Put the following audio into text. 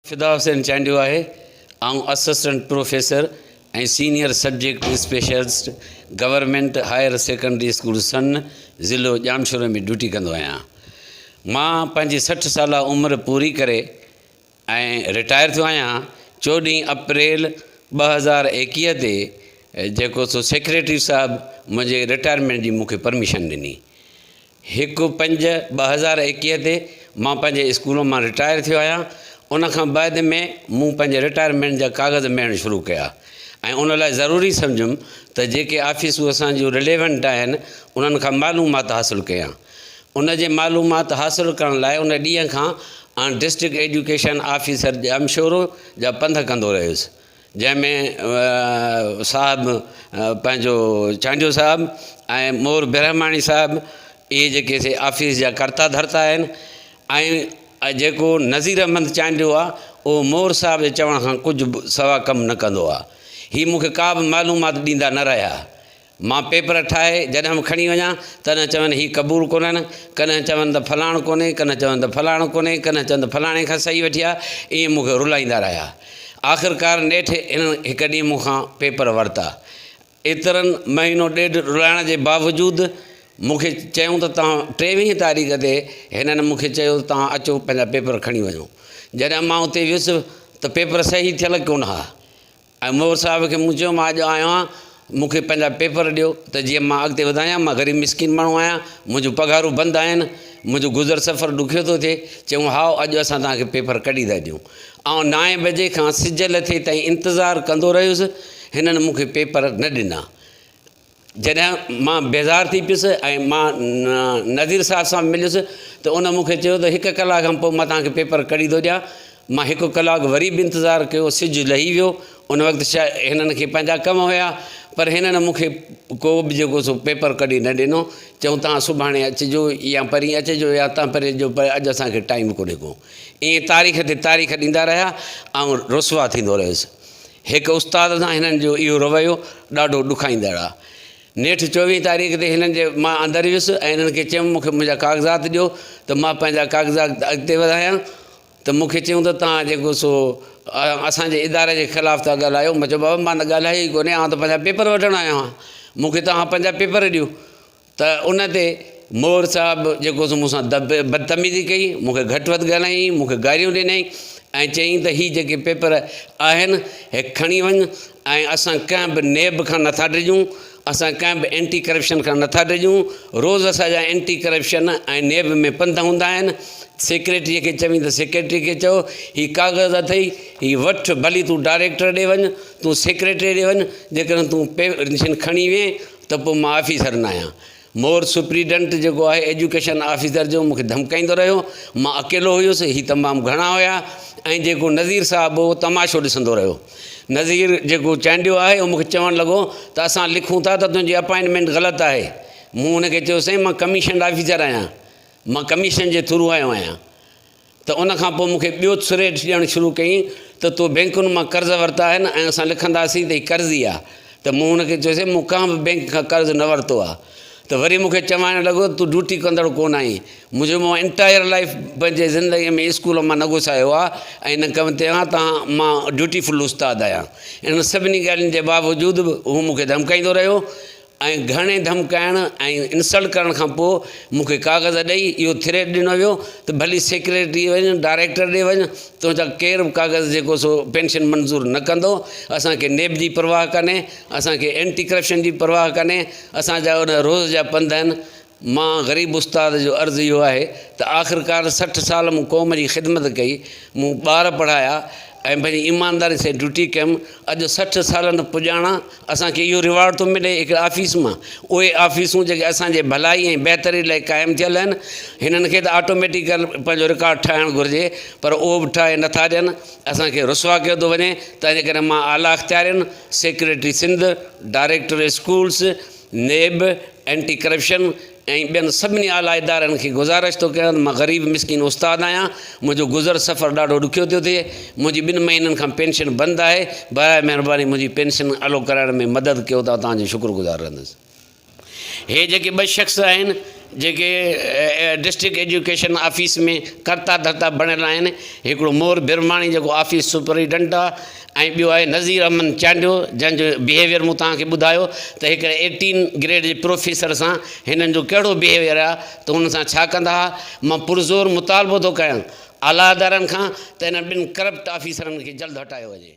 फिदा हुसैन चांडियो आहे। Assistant professor ऐं senior subject specialist government higher secondary school सन ज़िलो जामशोर में ड्यूटी कंदो आहियां। मां पंहिंजी 60 साल उमिरि पूरी करे ऐं रिटायर थियो आहियां। 14 अप्रैल 2021 ते जेको सो सेक्रेटरी साहब मुंहिंजे रिटायरमेंट जी मूंखे परमिशन ॾिनी। 1/5/2021 ते मां पंहिंजे स्कूल मां रिटायर थियो आहियां। उन खां बाद में मूं पंहिंजे रिटायरमेंट जा कागज़ मिलण शुरू कया ऐं उन लाइ ज़रूरी सम्झुमि त जेके ऑफिसूं असांजूं रिलेवेंट आहिनि उन्हनि खां मालूमात हासिलु कयां। उन जे मालूमात हासिलु करण लाइ उन ॾींहं खां डिस्ट्रिक्ट एजुकेशन ऑफिसर जामशोर जा पंध कंदो रहियुसि, जंहिंमें साहबु पंहिंजो चांडियो साहबु ऐं मोर ब्रह्माणी साहबु इहे जेके से ऑफिस जा कर्ता धर्ता आहिनि। ऐं जेको नज़ीर अहमद चांडियो आहे उहो मोर साहब जे चवण खां कुझु सवा कमु न कंदो आहे। हीअ मूंखे का बि मालूमात ॾींदा न रहिया। मां पेपर ठाहे जॾहिं बि खणी वञा तॾहिं चवनि हीअ क़बूलु कोन्हनि, कॾहिं चवनि त फलाणो कोन्हे, कॾहिं चवनि त फलाणो कोन्हे, कॾहिं चवनि त फलाणे खां सही वठी आहे। ईअं मूंखे रुलाईंदा रहिया। आख़िरकार नेठि इन्हनि हिकु ॾींहुं मूंखां पेपर वरिता। एतिरनि महीनो ॾेढ रुलाइण जे बावजूदि मूंखे चयूं त तव्हां 23 तारीख़ ते हिननि मूंखे चयो त तव्हां अचो पंहिंजा पेपर खणी वञो। जॾहिं मां उते वियुसि त पेपर सही थियल कोन हा ऐं मोर साहिब खे मूं चयो मां अॼु आयो आहियां, मूंखे पंहिंजा पेपर ॾियो त जीअं मां अॻिते वधायां। मां ग़रीब मिसकिन माण्हू आहियां, मुंहिंजूं पघारूं बंदि आहिनि, मुंहिंजो गुज़र सफ़र ॾुखियो थो थिए। चयूं हा अॼु असां तव्हांखे पेपर कढी था ॾियूं। 9 बजे खां सिज लथे ताईं इंतज़ारु कंदो रहियुसि। हिननि मूंखे पेपर न ॾिना। जॾहिं मां बेज़ार थी पियुसि ऐं मां नज़ीर साहब सां मिलियुसि त उन मूंखे चयो त 1 कलाक खां पोइ मां तव्हांखे पेपर कढी थो ॾियां। मां 1 कलाकु वरी बि इंतज़ारु कयो, सिजु लही वियो। उन वक़्तु छा हिननि खे पंहिंजा कम हुया, पर हिननि मूंखे को बि जेको सो पेपर कढी न ॾिनो। चयूं तव्हां सुभाणे अचिजो या परीहं अचिजो या तव्हां परे जो, पर अॼु असांखे टाइम कोन्हे को। ईअं तारीख़ ते तारीख़ ॾींदा रहिया ऐं रुसवा थींदो रहियुसि। हिकु उस्ताद सां हिननि जो इहो रवैयो ॾाढो ॾुखाईंदड़ आहे। नेठि 24 तारीख़ ते हिननि जे मां अंदरि वियुसि ऐं हिननि खे चयुमि मूंखे मुंहिंजा काग़ज़ात ॾियो त मां पंहिंजा काग़ज़ात अॻिते वधायां। त मूंखे चयूं त तव्हां जेको सो असांजे इदारे जे ख़िलाफ़ु था ॻाल्हायो। मां चयो बाबा मां त ॻाल्हायो ई कोन्हे, आउं त पंहिंजा पेपर वठणु आयो आहियां, मूंखे तव्हां पंहिंजा पेपर ॾियो। त उन ते मोर साहिबु जेको सो मूंसां बदतमीज़ी कई, मूंखे घटि वधि ॻाल्हाई, मूंखे गारियूं ॾिनई ऐं चयईं त हीअ जेके पेपर आहिनि हे खणी वञु ऐं असां कंहिं बि नेब खां नथा डिॼूं, असां कंहिं बि एंटी करप्शन खां नथा डिॼूं। रोज़ु असांजा एंटी करप्शन ऐं नेब में पंध हूंदा आहिनि। सेक्रेटरीअ खे चवीं त सेक्रेटरी खे चओ हीअ काग़ज़ अथई, हीअ वठि, भली तूं डायरेक्टर ॾे वञु, तूं सेक्रेटरी ॾे वञु, जेकॾहिं तूं पेंशन खणी वें त पोइ मां ऑफिसर न आहियां। मोर सुप्रीडेंट जेको आहे एजुकेशन ऑफिसर जो मूंखे धमकाईंदो रहियो। मां अकेलो हुयुसि, हीअ तमामु घणा हुया ऐं जेको नज़ीर साहिबु हो तमाशो ॾिसंदो रहियो। नज़ीर जेको चांडियो आहे उहो मूंखे चवणु लॻो त असां लिखूं था त तुंहिंजी अपॉइंटमेंट ग़लति आहे। मूं हुनखे चयो साईं मां कमीशन ऑफिसर आहियां, मां कमीशन जे थ्रू आयो आहियां। त उन खां पोइ मूंखे ॿियो सुरेट ॾियणु शुरू कयईं त तूं बैंकुनि मां कर्ज़ वरिता आहिनि ऐं असां लिखंदासीं त हीअ कर्ज़ी आहे। त मूं हुनखे चयोसीं मूं कंहिं बि बैंक खां कर्ज़ु न वरितो आहे। त वरी मूंखे चवणु लॻो तूं ड्यूटी कंदड़ कोन आहीं। मुंहिंजो मां एंटायर लाइफ पंहिंजे ज़िंदगीअ में स्कूल मां न घुसायो आहे ऐं इन कम ते मां ड्यूटीफुल उस्तादु आहियां। इन सभिनी ॻाल्हियुनि जे बावजूदि बि हू मूंखे धमकाईंदो रहियो ऐं घणे धमकाइण ऐं इंसल्ट करण खां पोइ मूंखे काग़ज़ ॾेई इहो थ्रेट ॾिनो वियो त भली सेक्रेटरी वञु, डायरेक्टर ॾे वञु, तुंहिंजा केरु बि काग़ज़ जेको सो पेंशन मंज़ूरु न कंदो। असांखे नेब जी परवाह कान्हे, असांखे एंटी करप्शन जी परवाह कान्हे, असांजा उन रोज़ जा पंध आहिनि। मां ग़रीब उस्ताद जो अर्ज़ु इहो आहे त आख़िरकार 60 साल मूं क़ौम जी ख़िदमत कई, मूं ॿार पढ़ाया ऐं पंहिंजी ईमानदारी सां ड्यूटी कयमि। अॼु 60 सालनि पुॼाणा असांखे इहो रिवार्ड थो मिले हिकु ऑफ़िस मां। उहे ऑफ़िसूं जेके असांजे भलाई ऐं बहितरी लाइ क़ाइमु थियल आहिनि, हिननि खे त ऑटोमेटिकल पंहिंजो रिकॉर्ड ठाहिणु घुरिजे, पर उहो बि ठाहे नथा ॾियनि। असांखे रुसवा कयो थो वञे। तंहिंजे करे मां आला अख़्तियारियुनि, सेक्रेटरी सिंध, डायरेक्टर स्कूल्स, नेब, एंटी करप्शन ऐं ॿियनि सभिनी आला इदारनि खे गुज़ारिश थो कयां। मां ग़रीब मिसकिन उस्तादु आहियां, मुंहिंजो गुज़र सफ़र ॾाढो ॾुखियो थो थिए। मुंहिंजी 2 महीननि खां पेंशन बंदि आहे। बराए महिरबानी मुंहिंजी पेंशन अलो कराइण में मदद कयो था, तव्हांजो शुक्रगुज़ार रहंदुसि। हे जेके 2 शख़्स आहिनि जेके डिस्ट्रिक्ट एजुकेशन ऑफिस में करता धरता बणियल आहिनि। हिकिड़ो मोर बिरमाणी जेको ऑफिस सुपरिटेंडेंट आहे ऐं ॿियो आहे नज़ीर अहमद चांडियो जंहिंजो बिहेवियर मूं तव्हांखे ॿुधायो त हिकिड़े 18 ग्रेड जे प्रोफेसर सां हिननि जो कहिड़ो बिहेवियर आहे त हुन सां छा कंदा हुआ। मां पुरज़ोर मुतालबो थो कयां आला अदारनि खां त हिन ॿिनि करप्ट ऑफिसरनि खे जल्द हटायो वञे।